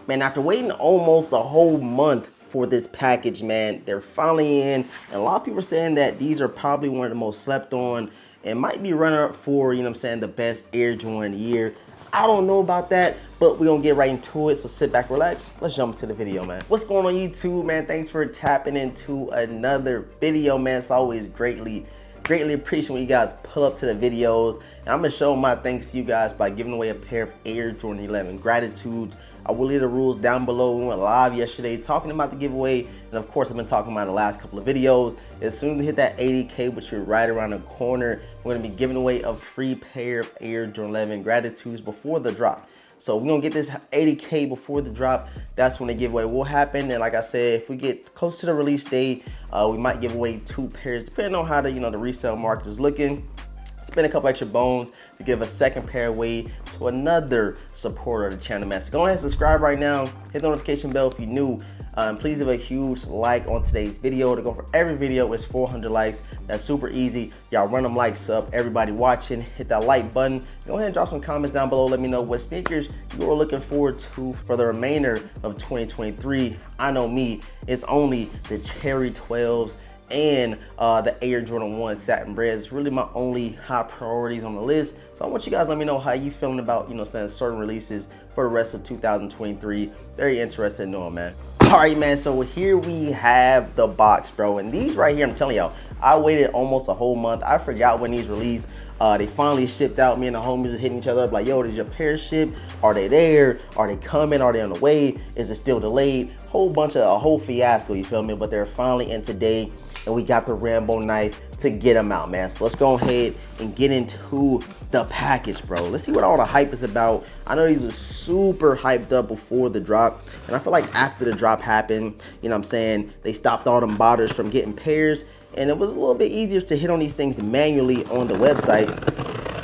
Man, after waiting almost a whole month for this package, man, they're finally in. And a lot of people are saying that these are probably one of the most slept on and might be runner up for, you know what I'm saying, the best Air Jordan of the year. I don't know about that, but we're gonna get right into it. So sit back, relax. Let's jump into the video, man. What's going on YouTube, man? Thanks for tapping into another video, man. It's always greatly appreciate when you guys pull up to the videos. And I'm gonna show my thanks to you guys by giving away a pair of Air Jordan 11 gratitudes. I will leave the rules down below. We went live yesterday talking about the giveaway, and of course I've been talking about the last couple of videos. As soon as we hit that 80K, which we're right around the corner, we're gonna be giving away a free pair of Air Jordan 11 gratitudes before the drop. So we're gonna get this 80K before the drop. That's when the giveaway will happen. And like I said, if we get close to the release date, we might give away 2 pairs, depending on how the the resale market is looking. Spend a couple extra bones to give a second pair away to another supporter of the channel, man. So go ahead and subscribe right now. Hit the notification bell if you're new. Please give a huge like on today's video. To go for every video is 400 likes. That's super easy. Y'all run them likes up. Everybody watching, hit that like button. Go ahead and drop some comments down below. Let me know what sneakers you are looking forward to for the remainder of 2023. I know me, it's only the Cherry 12s and the Air Jordan 1 Satin Breads. It's really my only high priorities on the list. So I want you guys to let me know how you feeling about, saying certain releases for the rest of 2023. Very interested in knowing, man. All right, man, so here we have the box, bro. And these right here, I'm telling y'all, I waited almost a whole month. I forgot when these released. They finally shipped out. Me and the homies are hitting each other up like, yo, did your pair ship? Are they there? Are they coming? Are they on the way? Is it still delayed? A whole fiasco, you feel me? But they're finally in today, and we got the Rambo knife to get them out, man. So let's go ahead and get into the package, bro. Let's see what all the hype is about. I know these are super hyped up before the drop, and I feel like after the drop happened, they stopped all them botters from getting pairs, and it was a little bit easier to hit on these things manually on the website.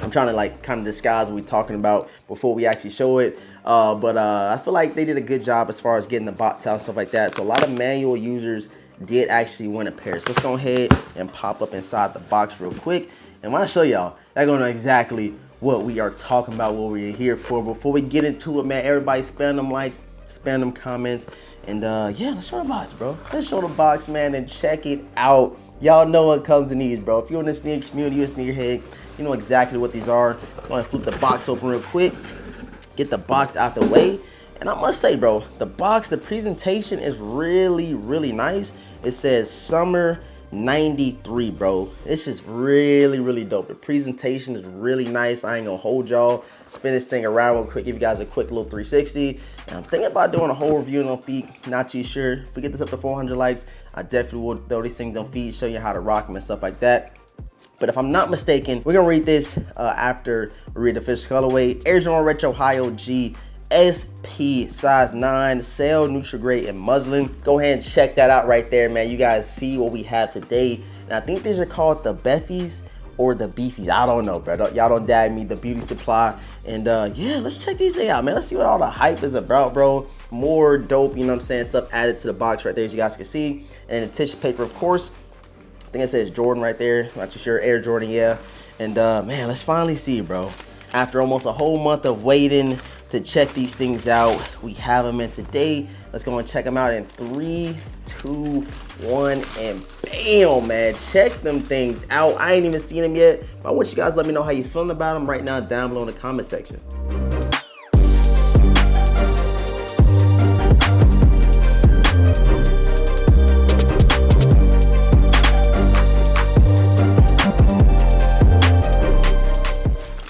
I'm trying to kind of disguise what we're talking about before we actually show it. But I feel like they did a good job as far as getting the bots out and stuff like that. So a lot of manual users did actually win a pair. So let's go ahead and pop up inside the box real quick. And when I show y'all, y'all gonna know exactly what we are talking about, what we're here for. Before we get into it, man, everybody spam them likes, spam them comments. And yeah, let's show the box, bro. Let's show the box, man, and check it out. Y'all know what comes in these, bro. If you're in the sneaker community, you're a sneakerhead, you know exactly what these are. Let's go ahead and flip the box open real quick. Get the box out the way. And I must say, bro, the presentation is really nice. It says summer 93, bro. It's just really dope. The presentation is really nice. I ain't gonna hold y'all. Spin this thing around real quick, give you guys a quick little 360. And I'm thinking about doing a whole review on feet. Not too sure. If we get this up to 400 likes, I definitely will throw these things on feet, show you how to rock them and stuff like that. But if I'm not mistaken, we're gonna read this after we read the official colorway. Air Jordan Retro High OG SP size 9, sail, neutral gray, and muslin. Go ahead and check that out right there, man. You guys see what we have today. And I think these are called the Beffies or the Beefies. I don't know, bro. Y'all don't dab me, the beauty supply. And yeah, let's check these things out, man. Let's see what all the hype is about, bro. More dope, stuff added to the box right there, as you guys can see. And the tissue paper, of course. I think it says Jordan right there. Not too sure, Air Jordan, yeah. And man, let's finally see, bro. After almost a whole month of waiting to check these things out, we have them in today. Let's go and check them out in 3, 2, 1, and bam, man. Check them things out. I ain't even seen them yet, but I want you guys to let me know how you feeling about them right now down below in the comment section.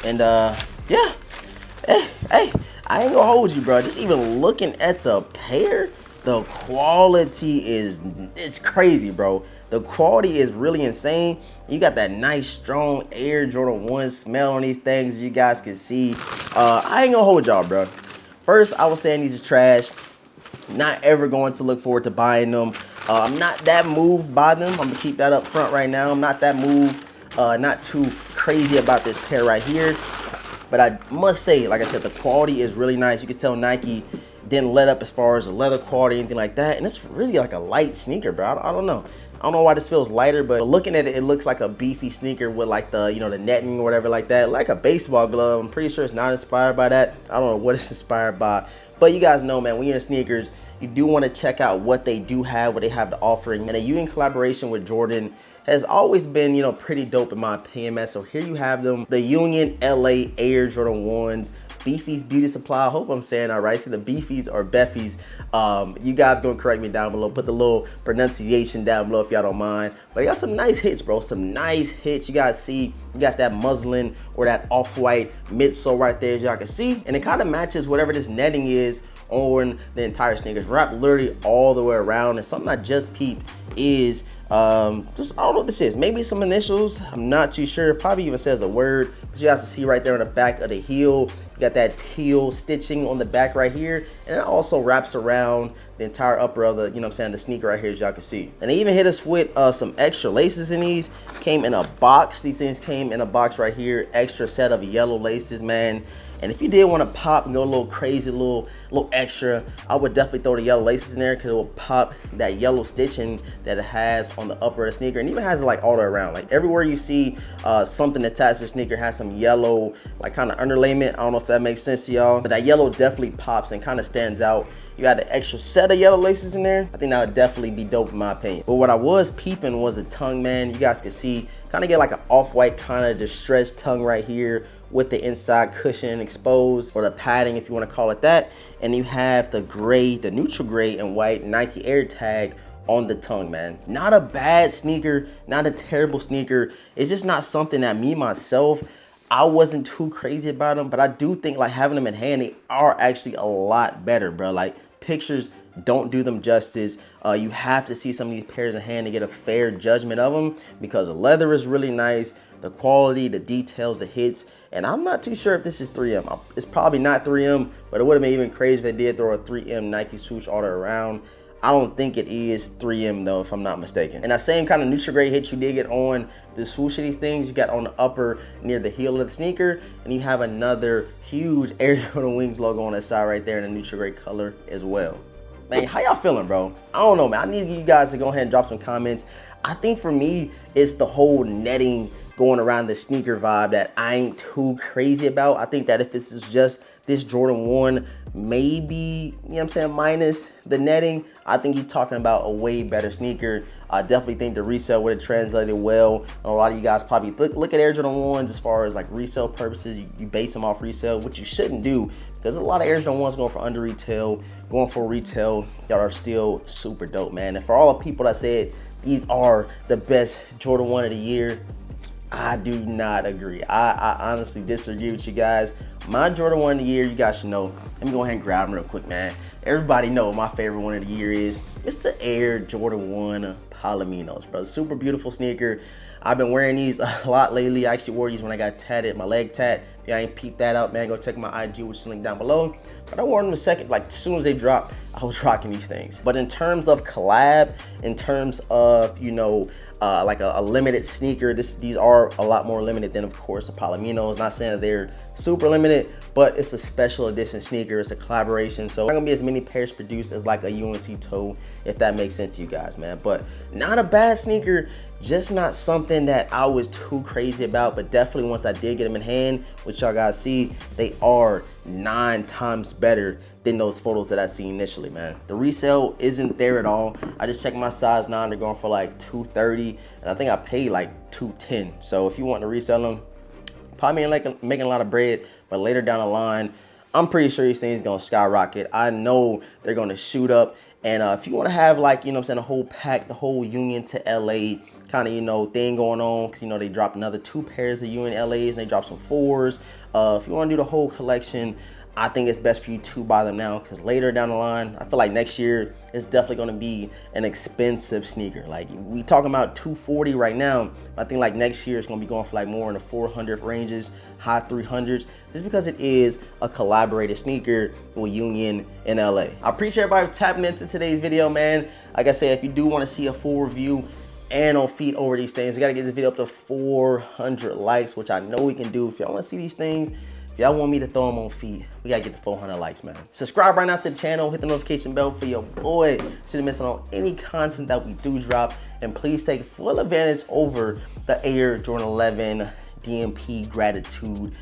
And yeah, hey, I ain't gonna hold you, bro. Just even looking at the pair, the quality it's crazy, bro. The quality is really insane. You got that nice, strong Air Jordan 1 smell on these things, you guys can see. I ain't gonna hold y'all, bro. First, I was saying these is trash. Not ever going to look forward to buying them. I'm not that moved by them. I'm gonna keep that up front right now. I'm not that moved. Not too crazy about this pair right here. But I must say, like I said, the quality is really nice. You can tell Nike didn't let up as far as the leather quality, anything like that. And it's really like a light sneaker, bro. I don't know. I don't know why this feels lighter, but looking at it, it looks like a beefy sneaker with like the, you know, the netting or whatever like that, like a baseball glove. I'm pretty sure it's not inspired by that. I don't know what it's inspired by, but you guys know, man, when you're in sneakers, you do want to check out what they do have, what they have to offer. And a Union collaboration with Jordan has always been, you know, pretty dope in my opinion, man. So here you have them, the Union LA Air Jordan 1s. Beefy's Beauty Supply. I hope I'm saying all right. See, the Beefies or Beffies. You guys gonna correct me down below. Put the little pronunciation down below if y'all don't mind. But you got some nice hits, bro. Some nice hits. You guys see, you got that muslin or that off-white midsole right there, as y'all can see. And it kind of matches whatever this netting is on the entire sneakers. Wrapped literally all the way around. And something I just peeped is just, I don't know what this is. Maybe some initials. I'm not too sure. Probably even says a word. But you guys can see right there on the back of the heel. You got that teal stitching on the back right here. And it also wraps around the entire upper of the, you know what I'm saying, the sneaker right here, as y'all can see. And they even hit us with some extra laces in these. Came in a box. These things came in a box right here. Extra set of yellow laces, man. And if you did want to pop and go a little crazy, a little extra, I would definitely throw the yellow laces in there because it will pop that yellow stitching that it has on the upper of the sneaker, and even has it like all the way around. Like everywhere you see something attached to the sneaker has some yellow, like kind of underlayment. I don't know if that makes sense to y'all, but that yellow definitely pops and kind of stands out. You got the extra set of yellow laces in there. I think that would definitely be dope in my opinion. But what I was peeping was a tongue, man. You guys can see, kind of get like an off-white kind of distressed tongue right here, with the inside cushion exposed, or the padding if you want to call it that. And you have the gray, the neutral gray and white Nike Air tag on the tongue, man. Not a bad sneaker, not a terrible sneaker. It's just not something that me myself, I wasn't too crazy about them, but I do think like having them in hand, they are actually a lot better, bro. Like pictures don't do them justice. You have to see some of these pairs in hand to get a fair judgment of them, because the leather is really nice, the quality, the details, the hits. And I'm not too sure if this is 3M. It's probably not 3M, but it would have been even crazy if they did throw a 3M Nike swoosh all the way around. I don't think it is 3M though, if I'm not mistaken. And that same kind of neutral gray hit you did get on the swoosh of these things, you got on the upper near the heel of the sneaker, and you have another huge Air Jordan Wings logo on the side right there in a neutral gray color as well. Man, how y'all feeling, bro? I don't know, man. I need you guys to go ahead and drop some comments. I think for me, it's the whole netting going around the sneaker vibe that I ain't too crazy about. I think that if this is just this Jordan 1, maybe, you know what I'm saying, minus the netting, I think you're talking about a way better sneaker. I definitely think the resale would have translated well. A lot of you guys probably look at Air Jordan 1s as far as like resale purposes. You base them off resale, which you shouldn't do, because a lot of Air Jordan 1s going for under retail, going for retail, that are still super dope, man. And for all the people that said these are the best Jordan 1 of the year, I do not agree. I honestly disagree with you guys. My Jordan 1 of the year, you guys should know. Let me go ahead and grab them real quick, man. Everybody know what my favorite one of the year is. It's the Air Jordan 1 Palominos, bro. Super beautiful sneaker. I've been wearing these a lot lately. I actually wore these when I got tatted, my leg tat. If y'all ain't peeped that out, man, go check my IG, which is linked down below. But I wore them the second, like as soon as they dropped, I was rocking these things. But in terms of collab, in terms of, you know, like a limited sneaker, these are a lot more limited than, of course, the Palominos. Not saying that they're super limited, but it's a special edition sneaker. It's a collaboration, so not gonna be as many pairs produced as like a UNC toe, if that makes sense to you guys, man. But not a bad sneaker, just not something that I was too crazy about. But definitely once I did get them in hand, which y'all guys see, they are 9 times better than those photos that I seen initially, man. The resale isn't there at all. I just checked my size 9, they're going for like $230, and I think I paid like $210. So if you want to resell them, probably like making a lot of bread, but later down the line, I'm pretty sure these things gonna skyrocket. I know they're gonna shoot up. And if you want to have like, you know what I'm saying, the whole pack, the whole Union to LA kind of, you know, thing going on, because, you know, they dropped another 2 pairs of Union LAs and they dropped some 4s. If you want to do the whole collection, I think it's best for you to buy them now, because later down the line, I feel like next year it's definitely going to be an expensive sneaker. Like we talking about $240 right now. I think like next year it's going to be going for like more in the 400 ranges, high 300s, just because it is a collaborated sneaker with Union in LA. I appreciate everybody tapping into today's video, man. Like I said, if you do want to see a full review and on feet over these things, we got to get this video up to 400 likes, which I know we can do. If y'all want to see these things, If y'all want me to throw them on feet, we gotta get to 400 likes, man. Subscribe right now to the channel, hit the notification bell for your boy, so you don't miss out on any content that we do drop. And please take full advantage over the Air Jordan 11 DMP gratitude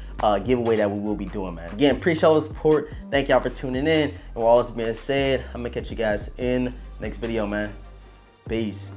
giveaway that we will be doing, man. Again, appreciate all the support. Thank y'all for tuning in. And with all this being said, I'm gonna catch you guys in next video, man. Peace.